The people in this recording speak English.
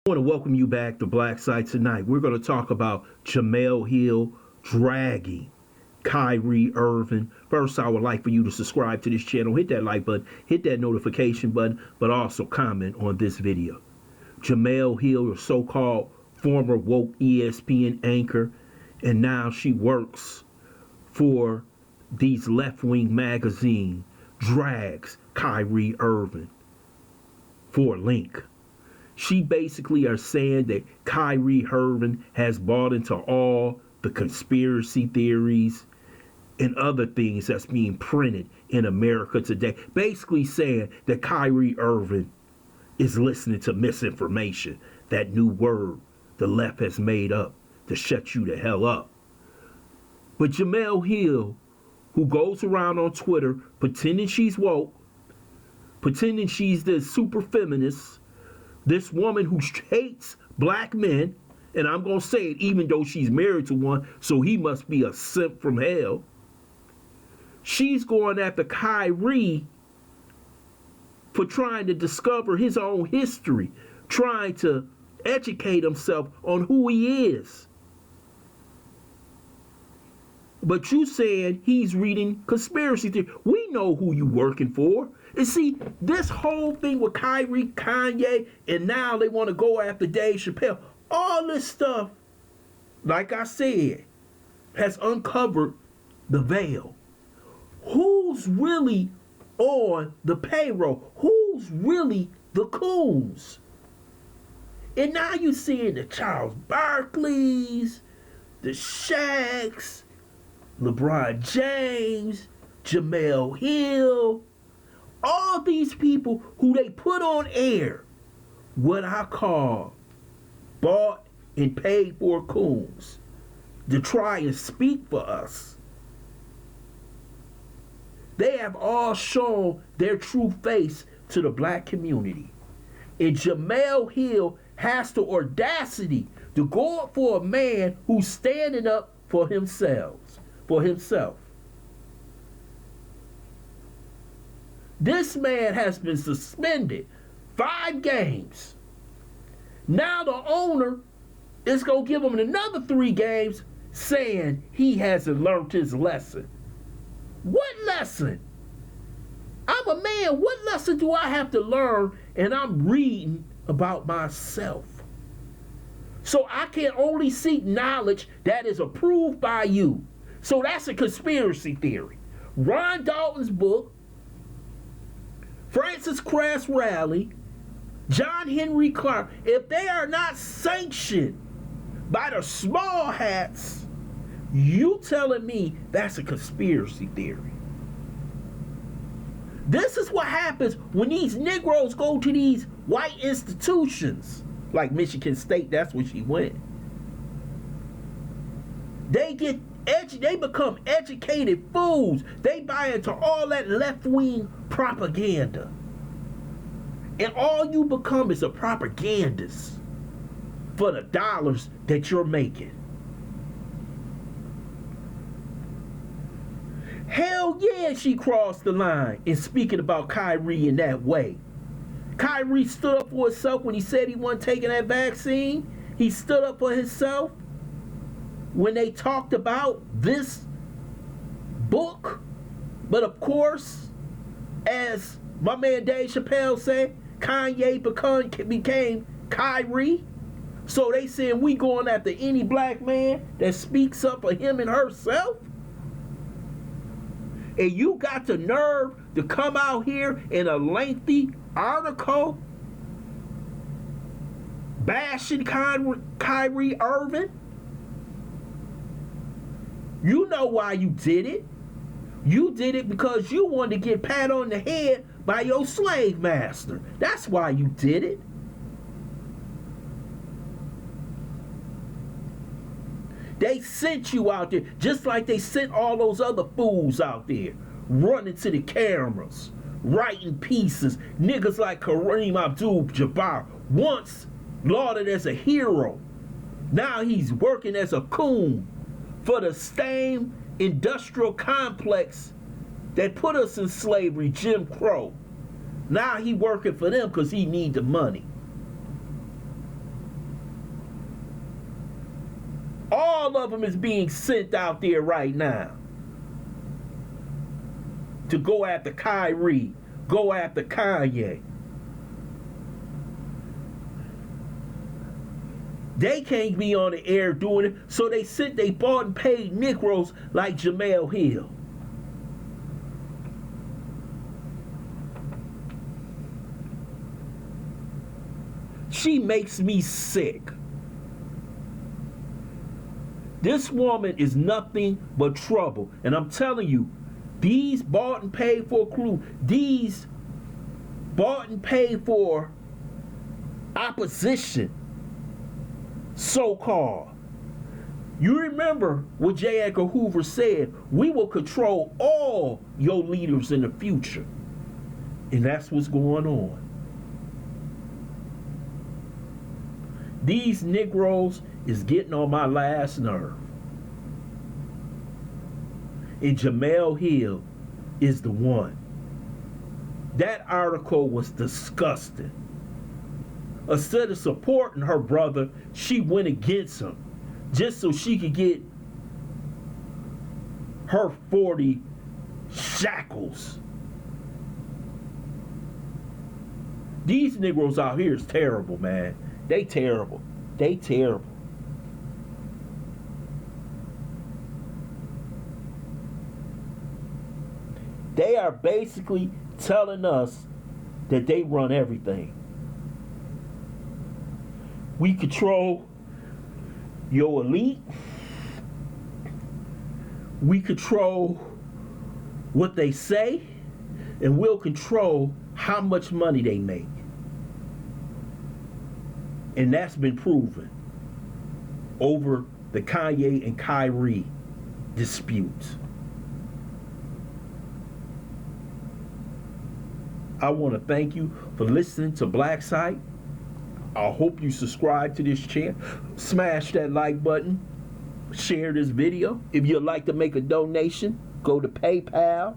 I want to welcome you back to Black Site tonight. We're going to talk about Jemele Hill dragging Kyrie Irving. First, I would like for you to subscribe to this channel, hit that like button, hit that notification button, but also comment on this video. Jemele Hill, a so-called former woke ESPN anchor, and now she works for these left-wing magazines, drags Kyrie Irving for a link. She basically are saying that Kyrie Irving has bought into all the conspiracy theories and other things that's being printed in America today. Basically saying that Kyrie Irving is listening to misinformation, that new word the left has made up to shut you the hell up. But Jemele Hill, who goes around on Twitter pretending she's woke, pretending she's this super feminist, this woman who hates black men, and I'm going to say it even though she's married to one, so he must be a simp from hell. She's going after Kyrie for trying to discover his own history, trying to educate himself on who he is. But you saying he's reading conspiracy theory. We know who you working for. And see, this whole thing with Kyrie, Kanye, and now they want to go after Dave Chappelle. All this stuff, like I said, has uncovered the veil. Who's really on the payroll? Who's really the coons? And now you're seeing the Charles Barkleys, the Shaqs, LeBron James, Jemele Hill, all these people who they put on air, what I call bought and paid for coons, to try and speak for us. They have all shown their true face to the black community. And Jemele Hill has the audacity to go up for a man who's standing up for himself. This man has been suspended 5 games. Now the owner is going to give him another 3 games saying he hasn't learned his lesson. What lesson? I'm a man. What lesson do I have to learn? And I'm reading about myself. So I can only seek knowledge that is approved by you. So that's a conspiracy theory. Ron Dalton's book, Francis Cress Rally, John Henry Clark, if they are not sanctioned by the small hats, you telling me that's a conspiracy theory. This is what happens when these Negroes go to these white institutions, like Michigan State, that's where she went. They become educated fools. They buy into all that left-wing propaganda. And all you become is a propagandist for the dollars that you're making. Hell yeah, she crossed the line in speaking about Kyrie in that way. Kyrie stood up for himself when he said he wasn't taking that vaccine. He stood up for himself when they talked about this book. But of course, as my man Dave Chappelle said, Kanye became Kyrie. So they saying we going after any black man that speaks up for him and herself. And you got the nerve to come out here in a lengthy article bashing Kyrie Irving. You know why you did it. You did it because you wanted to get pat on the head by your slave master. That's why you did it. They sent you out there just like they sent all those other fools out there running to the cameras, writing pieces. Niggas like Kareem Abdul-Jabbar, once lauded as a hero. Now he's working as a coon for the same industrial complex that put us in slavery, Jim Crow. Now he working for them because he need the money. All of them is being sent out there right now to go after Kyrie, go after Kanye. They can't be on the air doing it, so they bought and paid Negroes like Jemele Hill. She makes me sick. This woman is nothing but trouble. And I'm telling you, these bought and paid for crew, these bought and paid for opposition, so-called. You remember what J. Edgar Hoover said, we will control all your leaders in the future. And that's what's going on. These Negroes is getting on my last nerve. And Jemele Hill is the one. That article was disgusting. Instead of supporting her brother, she went against him just so she could get her 40 shackles. These Negroes out here is terrible, man. They terrible. They terrible. They are basically telling us that they run everything. We control your elite. We control what they say, and we'll control how much money they make. And that's been proven over the Kanye and Kyrie dispute. I want to thank you for listening to Black Site. I hope you subscribe to this channel. Smash that like button. Share this video. If you'd like to make a donation, go to PayPal.